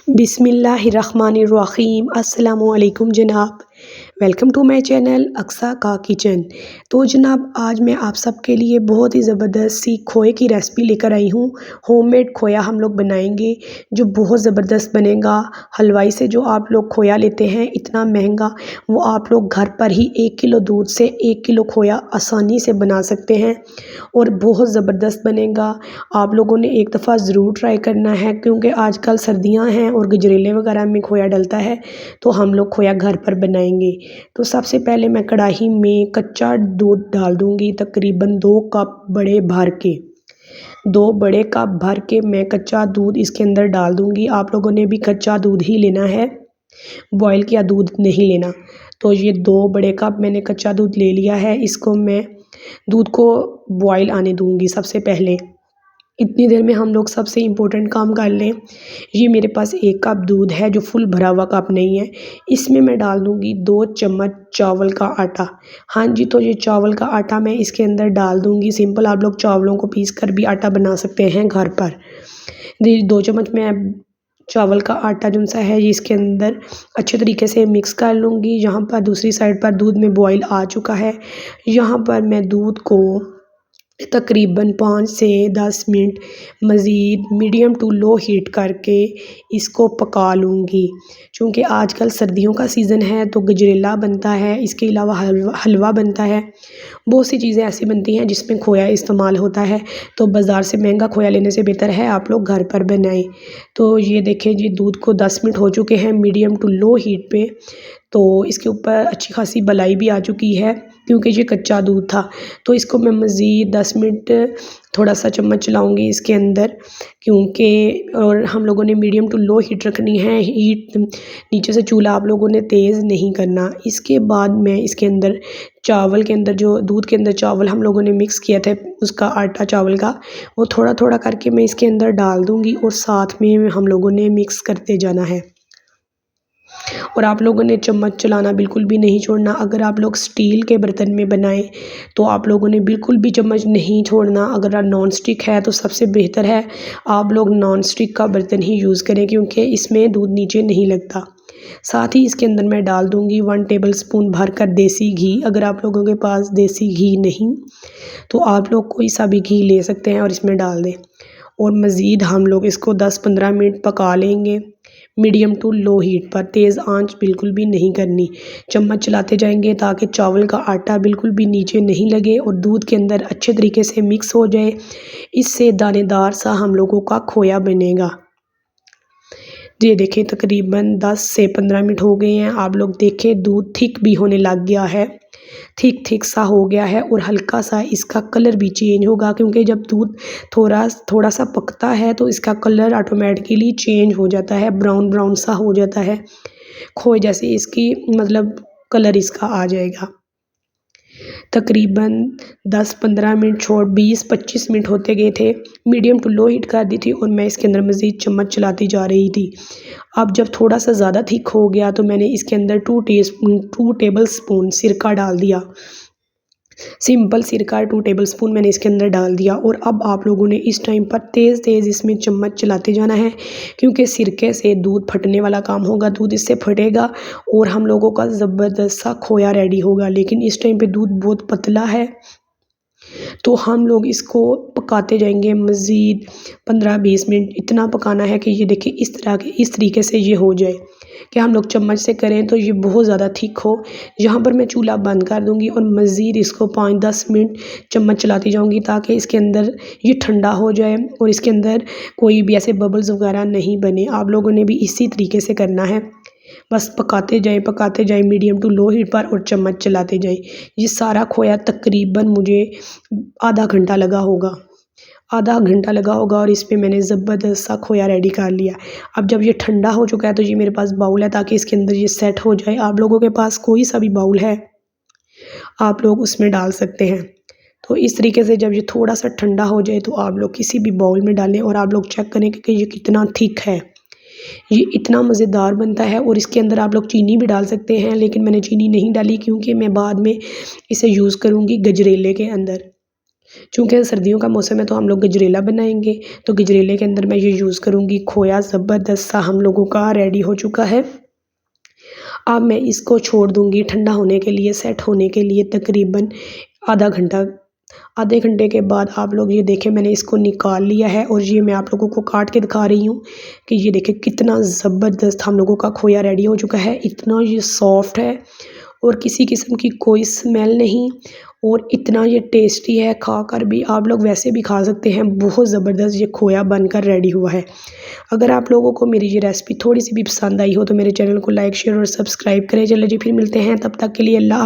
बिस्मिल्लाहिर्रहमानिर्रहीम। अस्सलामुअलैकुम जनाब, welcome to my channel Aqsa का किचन। तो जनाब आज मैं आप सबके लिए बहुत ही ज़बरदस्त सी खोए की रेसिपी लेकर आई हूँ। होममेड खोया हम लोग बनाएंगे जो बहुत ज़बरदस्त बनेगा। हलवाई से जो आप लोग खोया लेते हैं इतना महंगा, वो आप लोग घर पर ही 1 किलो दूध से 1 किलो खोया आसानी से बना सकते हैं और बहुत ज़बरदस्त बनेगा। आप लोगों ने एक दफ़ा ज़रूर ट्राई करना है क्योंकि आजकल सर्दियां हैं और गजरेले वगैरह में खोया डलता है, तो हम लोग खोया घर पर बनाएंगे। तो सबसे पहले मैं कढ़ाई में कच्चा दूध डाल दूंगी, तकरीबन 2 कप बड़े भर के। 2 बड़े कप भर के मैं कच्चा दूध इसके अंदर डाल दूंगी। आप लोगों ने भी कच्चा दूध ही लेना है, बॉयल किया दूध नहीं लेना। तो ये 2 बड़े कप मैंने कच्चा दूध ले लिया है। इसको मैं दूध को बॉयल आने दूंगी। सबसे पहले इतनी देर में हम लोग सबसे इम्पोर्टेंट काम कर लें। ये मेरे पास 1 कप दूध है जो फुल भरा हुआ कप नहीं है। इसमें मैं डाल दूंगी 2 चम्मच चावल का आटा। हाँ जी, तो ये चावल का आटा मैं इसके अंदर डाल दूंगी। सिंपल आप लोग चावलों को पीस कर भी आटा बना सकते हैं घर पर। 2 चम्मच मैं चावल का आटा जो सा है ये इसके अंदर अच्छे तरीके से मिक्स कर लूँगी। यहाँ पर दूसरी साइड पर दूध में बॉईल आ चुका है। यहाँ पर मैं दूध को तकरीबन 5 से 10 मिनट मज़ीद मीडियम टू लो हीट करके इसको पका लूँगी। चूँकि आजकल सर्दियों का सीज़न है तो गजरेला बनता है, इसके अलावा हलवा बनता है। बहुत सी चीज़ें ऐसी बनती हैं जिसमें खोया इस्तेमाल होता है, तो बाज़ार से महंगा खोया लेने से बेहतर है आप लोग घर पर बनाएं। तो ये देखें जी, दूध को 10 मिनट हो चुके हैं मीडियम टू लो हीट पे। तो इसके ऊपर अच्छी खासी मलाई भी आ चुकी है क्योंकि ये कच्चा दूध था। तो इसको मैं मज़ीद 10 मिनट थोड़ा सा चम्मच चलाऊँगी इसके अंदर, क्योंकि और हम लोगों ने मीडियम टू लो हीट रखनी है। हीट नीचे से चूल्हा आप लोगों ने तेज़ नहीं करना। इसके बाद मैं इसके अंदर चावल के अंदर जो दूध के अंदर चावल हम लोगों ने मिक्स किया था उसका आटा चावल का, वो थोड़ा थोड़ा करके मैं इसके अंदर डाल दूँगी और साथ में हम लोगों ने मिक्स करते जाना है। और आप लोगों ने चम्मच चलाना बिल्कुल भी नहीं छोड़ना। अगर आप लोग स्टील के बर्तन में बनाएं तो आप लोगों ने बिल्कुल भी चम्मच नहीं छोड़ना। अगर नॉन स्टिक है तो सबसे बेहतर है आप लोग नॉन स्टिक का बर्तन ही यूज़ करें क्योंकि इसमें दूध नीचे नहीं लगता। साथ ही इसके अंदर मैं डाल दूंगी 1 टेबल स्पून भर कर देसी घी। अगर आप लोगों के पास देसी घी नहीं तो आप लोग कोई सा भी घी ले सकते हैं और इसमें डाल दें। और मज़ीद हम लोग इसको 10-15 मिनट पका लेंगे मीडियम टू लो हीट पर। तेज़ आंच बिल्कुल भी नहीं करनी। चम्मच चलाते जाएंगे ताकि चावल का आटा बिल्कुल भी नीचे नहीं लगे और दूध के अंदर अच्छे तरीके से मिक्स हो जाए। इससे दानेदार सा हम लोगों का खोया बनेगा। ये देखें तकरीबन 10 से 15 मिनट हो गए हैं। आप लोग देखें दूध थिक भी होने लग गया है, थिक सा हो गया है और हल्का सा इसका कलर भी चेंज होगा क्योंकि जब दूध थोड़ा सा पकता है तो इसका कलर ऑटोमेटिकली चेंज हो जाता है, ब्राउन ब्राउन सा हो जाता है। खोए जैसे इसकी मतलब कलर इसका आ जाएगा। तकरीबन 10-15 मिनट छोड़ 20-25 मिनट होते गए थे। मीडियम टू लो हीट कर दी थी और मैं इसके अंदर मज़ीद चम्मच चलाती जा रही थी। अब जब थोड़ा सा ज़्यादा थिक हो गया तो मैंने इसके अंदर 2 टेबल स्पून सिरका डाल दिया। सिंपल सिरका 2 टेबल स्पून मैंने इसके अंदर डाल दिया। और अब आप लोगों ने इस टाइम पर तेज़ इसमें चम्मच चलाते जाना है क्योंकि सिरके से दूध फटने वाला काम होगा। दूध इससे फटेगा और हम लोगों का ज़बरदस्त सा खोया रेडी होगा। लेकिन इस टाइम पे दूध बहुत पतला है तो हम लोग इसको पकाते जाएंगे मज़ीद 15-20 मिनट। इतना पकाना है कि ये देखिए इस तरीके से ये हो जाए कि हम लोग चम्मच से करें तो ये बहुत ज़्यादा थिक हो। यहाँ पर मैं चूल्हा बंद कर दूँगी और मज़ीद इसको 5-10 मिनट चम्मच चलाती जाऊँगी ताकि इसके अंदर ये ठंडा हो जाए और इसके अंदर कोई भी ऐसे बबल्स वगैरह नहीं बने। आप लोगों ने भी इसी तरीके से करना है, बस पकाते जाएं मीडियम टू लो हीट पर और चम्मच चलाते जाएं। ये सारा खोया तकरीबन मुझे आधा घंटा लगा होगा और इस पे मैंने ज़बरदस्त सा खोया रेडी कर लिया। अब जब ये ठंडा हो चुका है तो ये मेरे पास बाउल है ताकि इसके अंदर ये सेट हो जाए। आप लोगों के पास कोई सा भी बाउल है आप लोग उसमें डाल सकते हैं। तो इस तरीके से जब ये थोड़ा सा ठंडा हो जाए तो आप लोग किसी भी बाउल में डालें और आप लोग चेक करें कि ये कितना थिक है। ये इतना मज़ेदार बनता है। और इसके अंदर आप लोग चीनी भी डाल सकते हैं, लेकिन मैंने चीनी नहीं डाली क्योंकि मैं बाद में इसे यूज़ करूँगी गजरेले के अंदर। चूँकि सर्दियों का मौसम है तो हम लोग गजरेला बनाएंगे। तो गजरेले के अंदर मैं ये यूज़ करूँगी खोया। ज़बरदस्त सा हम लोगों का रेडी हो चुका है। अब मैं इसको छोड़ दूँगी ठंडा होने के लिए, सेट होने के लिए तकरीबन आधा घंटा। आधे घंटे के बाद आप लोग ये देखें, मैंने इसको निकाल लिया है और ये मैं आप लोगों को काट के दिखा रही हूँ कि ये देखें कितना ज़बरदस्त हम लोगों का खोया रेडी हो चुका है। इतना ये सॉफ्ट है और किसी किस्म की कोई स्मेल नहीं, और इतना ये टेस्टी है, खाकर भी आप लोग वैसे भी खा सकते हैं। बहुत ज़बरदस्त ये खोया बनकर रेडी हुआ है। अगर आप लोगों को मेरी ये रेसिपी थोड़ी सी भी पसंद आई हो तो मेरे चैनल को लाइक, शेयर और सब्सक्राइब करें। चलिए जी, फिर मिलते हैं, तब तक के लिए अल्लाह।